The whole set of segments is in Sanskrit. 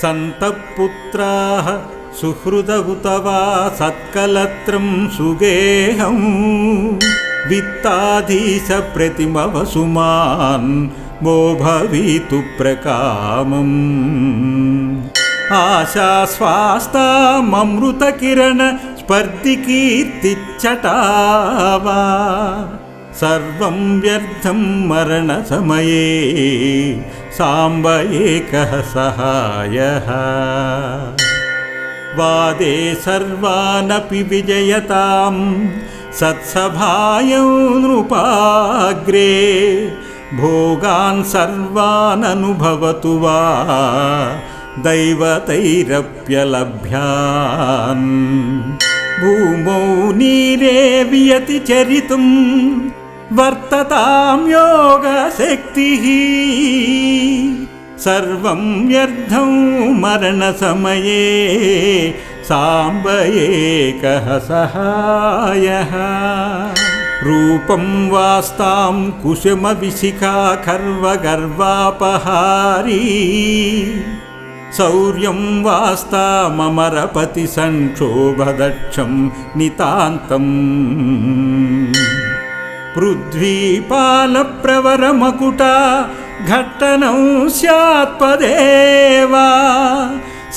सन्तपुत्राः सुहृदहुत वा सत्कलत्रं सुगेहं वित्ताधीश प्रतिमवसुमान् मो भवितु प्रकामम् आशास्वास्ताममृतकिरण स्पर्धिकीर्तिच्चटावा सर्वं व्यर्थं मरणसमये साम्ब एकः सहायः वादे सर्वानपि विजयतां सत्सभायं नृपाग्रे भोगान् सर्वान् अनुभवतु वा दैवतैरप्यलभ्यान् भूमौ नीरे वियति चरितुं वर्ततां योगशक्तिः सर्वं व्यर्थं मरणसमये साम्ब एकः सहायः रूपं वास्तां कुसुमविशिखा खर्वगर्वापहारी शौर्यं वास्ताममरपतिसंक्षोभदक्षं नितान्तम् पृथ्वीपालप्रवरमकुटा घट्टनं स्यात् पदेवा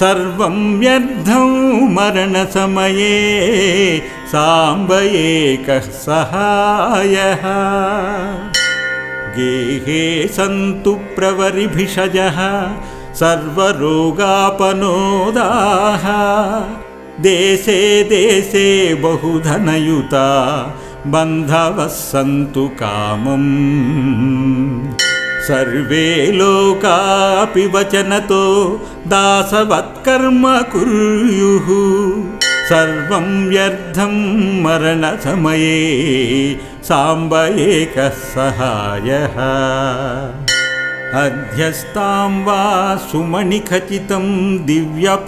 सर्वं व्यर्थं मरणसमये साम्ब एकः सहायः गेहे सन्तु प्रवरिभिषजः सर्वरोगापनोदाः देशे देशे बहुधनयुता बन्धवः सन्तु कामम् सर्वे लोकापि वचनतो दासवत्कर्म कुर्युः सर्वं व्यर्थं मरणसमये साम्ब एकः सहायः अध्यस्तां वा सुमणिखचितं दिव्यपारीणपीठं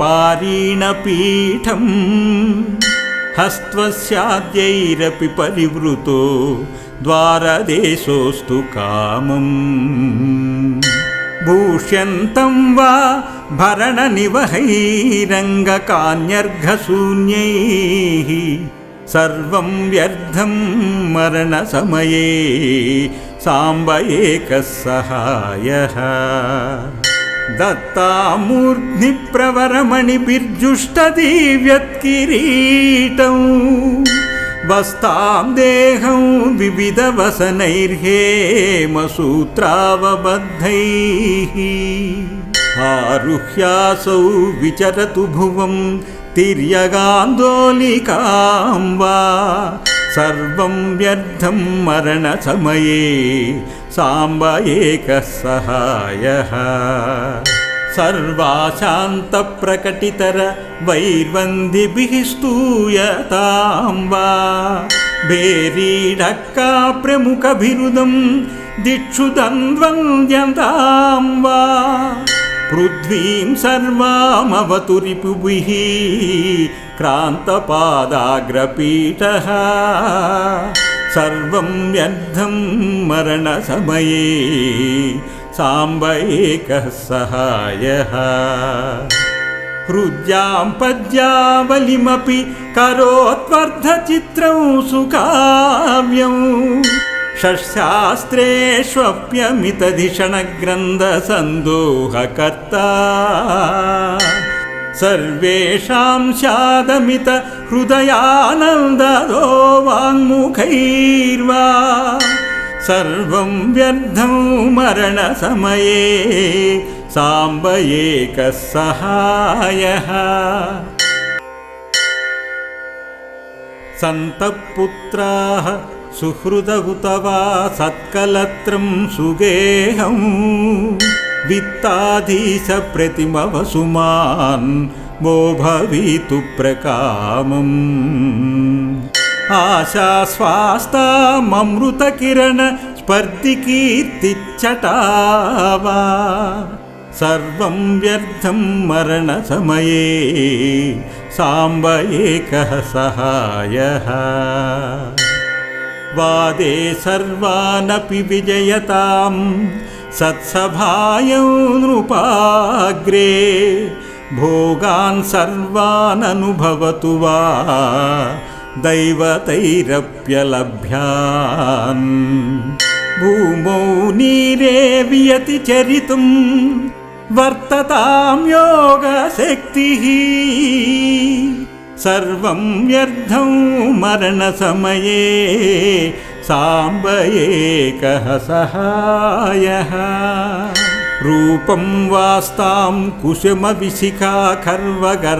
हस्त्वस्याद्यैरपि परिवृतो द्वारदेशोऽस्तु कामम् भूष्यन्तं वा भरणनिवहैरङ्गकान्यर्घशून्यैः सर्वं व्यर्थं मरणसमये साम्ब एकः सहायः दत्तामूर्ध्नि प्रवरमणिभिर्जुष्टदिव्यत्किरीटं वस्तां देहं विविधवसनैर्हेमसूत्रावबद्धैः आरुह्यासौ विचरतु भुवं तिर्यगान्दोलिकां वा सर्वं व्यर्थं मरणसमये साम्ब एकः सहायः सर्वाशान्तप्रकटितर वैर्वन्दिभिः स्तूयतां वा भेरीढक्का प्रमुखभिरुदं दिक्षु द्वन्द्वन्द्यतां वा पृथ्वीं सर्वामवतु रिपुभिः क्रान्तपादाग्रपीठः सर्वं व्यर्थं मरणसमये साम्ब एकः सहायः हृद्यां पद्यावलिमपि करोत्वर्धचित्रं सुकाव्यं षट्शास्त्रेष्वप्यमितधिषणग्रन्थसन्दोहकर्ता सर्वेषां स्यादमित हृदयानन्ददो वाङ्मुखैर्वा सर्वं व्यर्थं मरणसमये साम्ब एकः सहायः सन्तपुत्राः सुहृदहुत वा सत्कलत्रं सुगेहं वित्ताधीश प्रतिमवसुमान् मो भवितु प्रकामम् आशास्वास्ताममृतकिरण स्पर्धिकीर्तिच्चटावा सर्वं व्यर्थं मरणसमये साम्ब एकः सहायः वादे सर्वानपि विजयतां सत्सभायं नृपाग्रे भोगान् सर्वान् अनुभवतु वा दैवतैरप्यलभ्यान् भूमौ नीरे वियति चरितुं वर्ततां योगशक्तिः सर्वं व्यर्थं मरणसमये साम्ब एकः सहायः रूपं वास्तां कुसुमविशिखा खर्वगर्वापहारी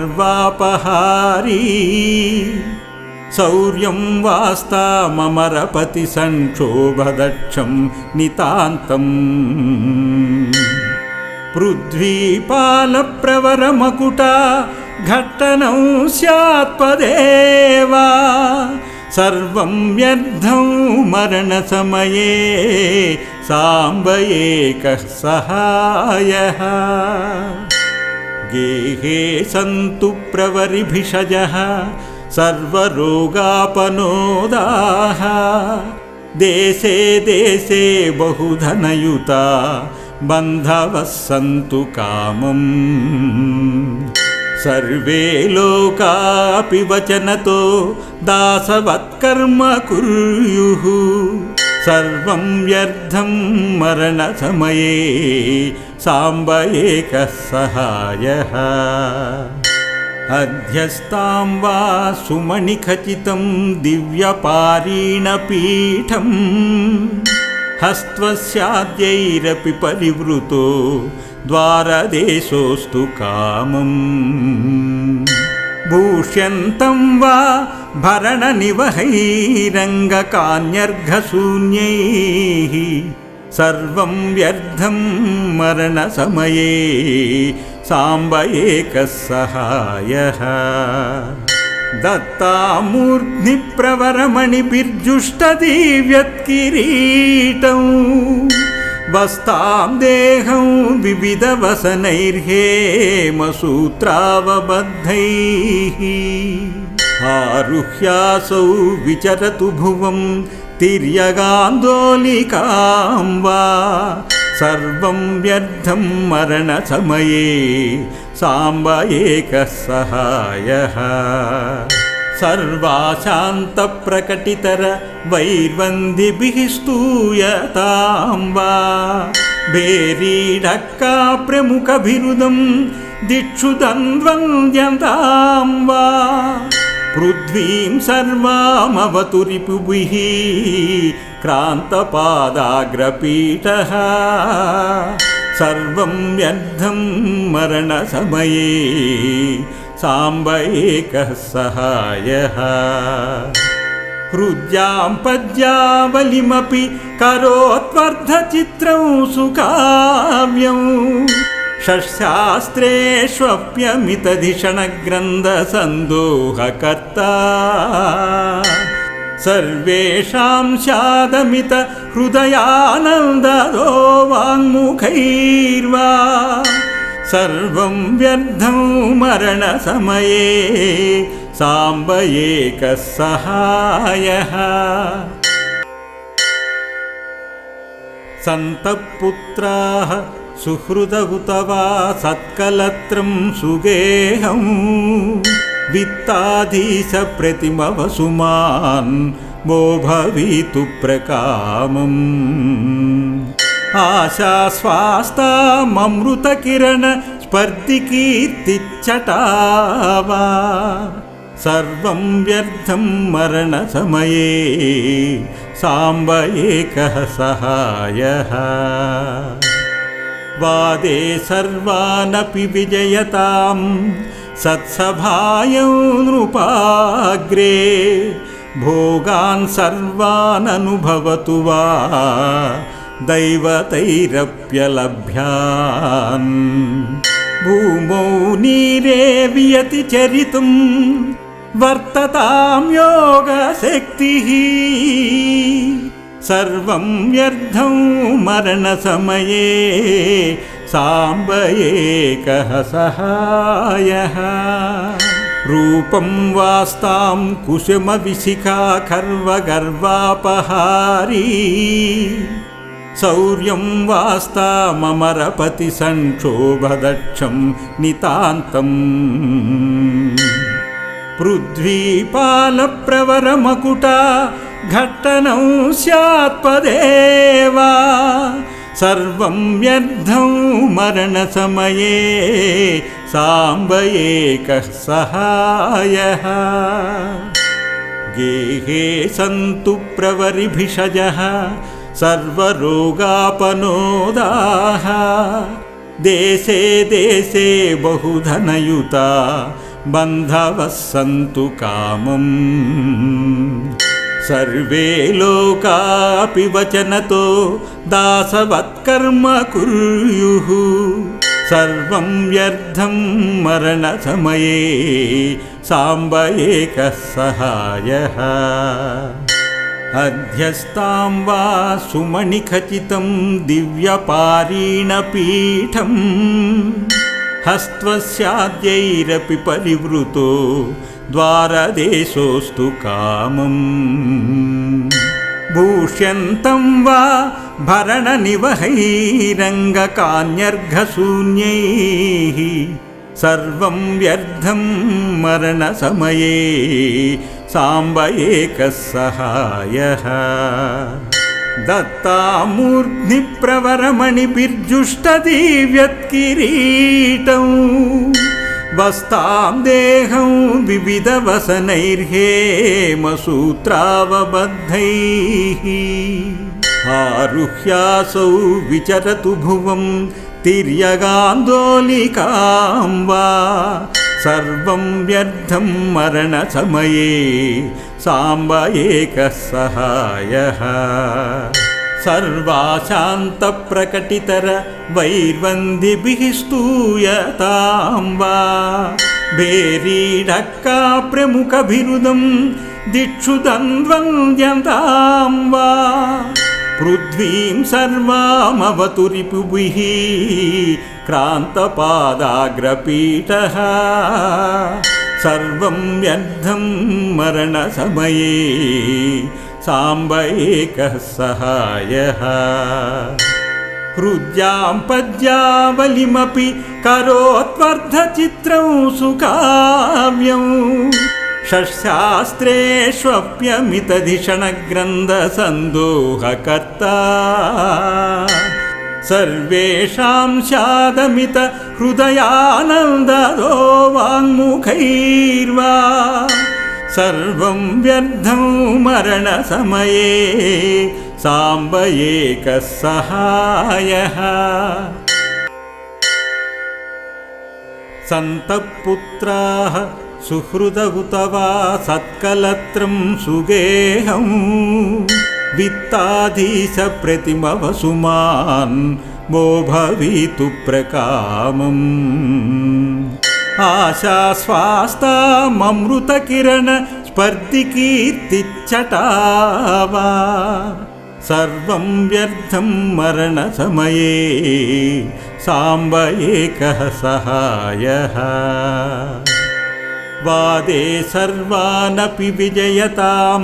शौर्यं वास्तामरपति संक्षोभदक्षं नितान्तम् पृथ्वीपालप्रवरमकुटा घट्टनं स्यात्पदेव सर्वं व्यर्थं मरणसमये साम्ब एकः सहायः गेहे सन्तु प्रवरिभिषजः सर्वरोगापनोदाः देशे देशे बहुधनयुता बन्धवः सन्तु कामम् सर्वे लोकापि वचनतो दासवत्कर्म कुर्युः सर्वं व्यर्थं मरणसमये साम्ब एकः सहायः अध्यस्तां वा सुमणिखचितं दिव्यपारीणपीठम् हस्त्वस्याद्यैरपि परिवृतो द्वारदेशोऽस्तु कामम् भूष्यन्तं वा भरणनिवहैरङ्गकान्यर्घशून्यैः सर्वं व्यर्थं मरणसमये साम्ब एकः सहायः दत्तामूर्ध्नि प्रवरमणिभिर्जुष्टदिव्यत्किरीटं वस्तां देहं विविधवसनैर्हेमसूत्रावबद्धैः आरुह्यासौ विचरतु भुवं तिर्यगान्दोलिकां वा सर्वं व्यर्थं मरणसमये साम्ब एकः सहायः सर्वाशान्तप्रकटितर वैर्वन्दिभिः स्तूयतां वा भेरीढक्का प्रमुखभिरुदं दिक्षु द्वन्द्वन्द्यतां वा पृथ्वीं सर्वामवतु रिपुभिः क्रान्तपादाग्रपीठः सर्वं व्यर्थं मरणसमये साम्ब एकः सहायः हृद्यां पद्यावलिमपि करोत्वर्धचित्रं सुकाव्यं षट्शास्त्रेष्वप्यमितधिषणग्रन्थसन्दोहकर्ता सर्वेषां स्यादमित हृदयानन्ददो वाङ्मुखैर्वा सर्वं व्यर्थं मरणसमये साम्ब एकः सहायः सन्तपुत्राः सुहृदहुत वा सत्कलत्रं सुगेहं वित्ताधीशप्रतिमवसुमान् वो भवितु प्रकामम् आशास्वास्ताममृतकिरण स्पर्धिकीर्तिच्चटावा सर्वं व्यर्थं मरणसमये साम्ब एकः सहायः वादे सर्वानपि विजयतां सत्सभायं नृपाग्रे भोगान् सर्वान् अनुभवतु वा दैवतैरप्यलभ्यान् भूमौ नीरे वियति चरितुं वर्ततां योगशक्तिः सर्वं व्यर्थं मरणसमये साम्ब एकः सहायः रूपं वास्तां कुसुमविशिखा खर्वगर्वापहारी शौर्यं वास्ताममरपति संक्षोभदक्षं नितान्तम् पृथ्वीपालप्रवरमकुटा घट्टनं स्यात्पदेवा सर्वं व्यर्थं मरणसमये साम्ब एकः सहायः गेहे सन्तु प्रवरिभिषजः सर्वरोगापनोदाः देशे देशे बहुधनयुता बन्धवः सन्तु कामम् सर्वे लोकापि वचनतो दासवत्कर्म कुर्युः सर्वं व्यर्थं मरणसमये साम्ब एकः सहायः अध्यस्तां वा सुमणिखचितं दिव्यपारीणपीठं हस्त्वस्याद्यैरपि परिवृतो द्वारदेशोऽस्तु कामम् भूष्यन्तं वा भरणनिवहैरङ्गकान्यर्घशून्यैः सर्वं व्यर्थं मरणसमये साम्ब एकः सहायः दत्तामूर्ध्निप्रवरमणिभिर्जुष्टदिव्यत्किरीटं वस्तां देहं विविधवसनैर्हेमसूत्रावबद्धैः आरुह्यासौ विचरतु भुवं तिर्यगान्दोलिकां वा सर्वं व्यर्थं मरणसमये साम्ब एकः सहायः सर्वाशान्तप्रकटितर वैर्वन्दिभिः स्तूयतां वा भेरीढक्का प्रमुखभिरुदं दिक्षु द्वन्द्वन्द्यतां वा पृथ्वीं सर्वामवतु रिपुभिः क्रान्तपादाग्रपीठः सर्वं व्यर्थं मरणसमये साम्ब एकः सहायः हृद्यां पद्यावलिमपि करोत्वर्धचित्रं सुकाव्यं षट्शास्त्रेष्वप्यमितधिषणग्रन्थसन्दोहकर्ता सर्वेषां स्यादमित हृदयानन्ददो वाङ्मुखैर्वा सर्वं व्यर्थं मरणसमये साम्ब एकः सहायः सन्तपुत्राः सुहृदहुत वा सत्कलत्रं सुगेहं वित्ताधीशप्रतिमवसुमान् मो भवितु प्रकामम् आशास्वास्ताममृतकिरण स्पर्धिकीर्तिच्चटावा सर्वं व्यर्थं मरणसमये साम्ब एकः सहायः वादे सर्वानपि विजयतां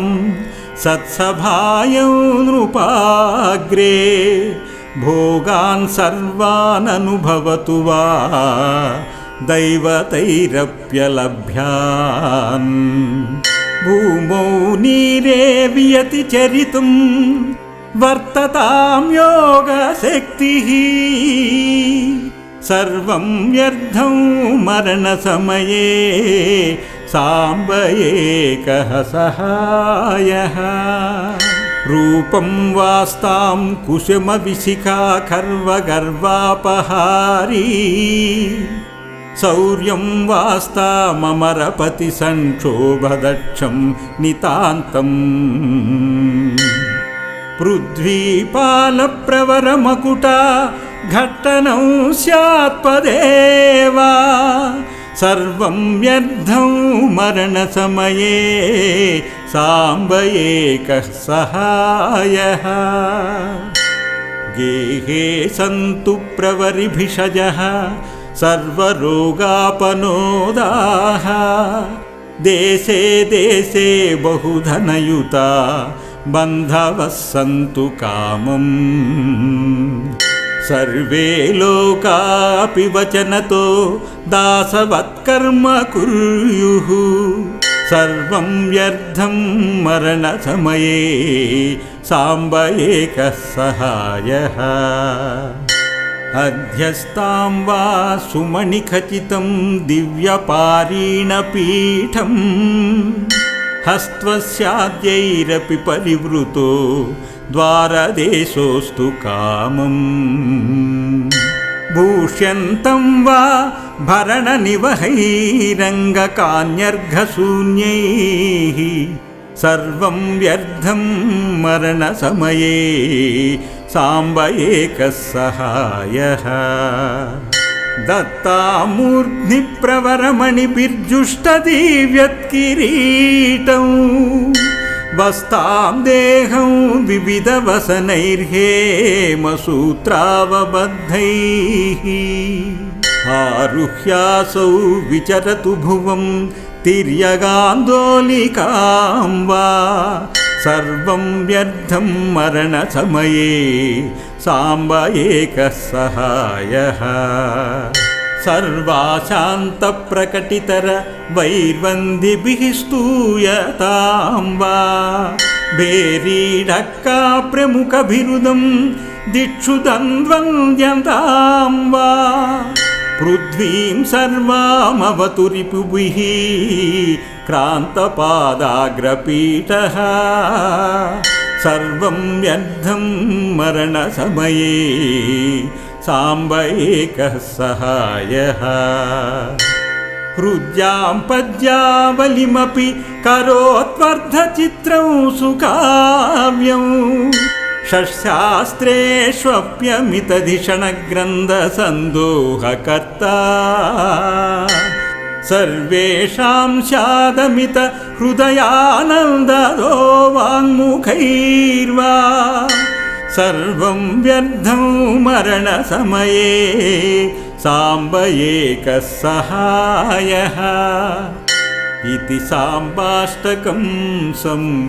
सत्सभायं नृपाग्रे भोगान् सर्वान् अनुभवतु वा दैवतैरप्यलभ्यान् भूमौ नीरे वियति चरितुं वर्ततां योगशक्तिः सर्वं व्यर्थं मरणसमये साम्ब एकः सहायः रूपं वास्तां कुसुमविशिखा खर्वगर्वापहारी शौर्यं वास्ताममरपति संक्षोभदक्षं नितान्तम् पृथ्वीपालप्रवरमकुटा घट्टनं स्यात्पदेवा सर्वं व्यर्थं मरणसमये साम्ब एकः सहायः गेहे सन्तु प्रवरिभिषजः सर्वरोगापनोदाः देशे देशे बहुधनयुता बन्धवः सन्तु कामम् सर्वे लोकापि वचनतो दासवत्कर्म कुर्युः सर्वं व्यर्थं मरणसमये साम्ब एकः सहायः अध्यस्तां वा सुमणिखचितं दिव्यपारीणपीठं हस्त्वस्याद्यैरपि परिवृतो द्वारदेशोऽस्तु कामम् भूष्यन्तं वा भरणनिवहैरङ्गकान्यर्घशून्यैः सर्वं व्यर्थं मरणसमये साम्ब एकः सहायः दत्तामूर्ध्नि प्रवरमणिभिर्जुष्टदिव्यत्किरीटं वस्तां देहं विविधवसनैर्हेमसूत्रावबद्धैः आरुह्यासौ विचरतु भुवं तिर्यगान्दोलिकां वा सर्वं व्यर्थं मरणसमये साम्ब एकः सहायः सर्वाशान्तप्रकटितर वैर्वन्दिभिः स्तूयतां वा भेरीढक्का प्रमुखभिरुदं दिक्षु द्वन्द्वन्द्यतां वा पृथ्वीं सर्वामवतु रिपुभिः क्रान्तपादाग्रपीठः सर्वं व्यर्थं मरणसमये साम्ब एकः सहायः हृद्यां पद्यावलिमपि करोत्वर्धचित्रं सुकाव्यं षट्शास्त्रेष्वप्यमितधिषणग्रन्थसन्दोहकर्ता सर्वेषां स्यादमित हृदयानन्ददो वाङ्मुखैर्वा सर्वं व्यर्थं मरणसमये साम्ब एकः सहायः इति साम्बाष्टकं सम्पूर्णम्।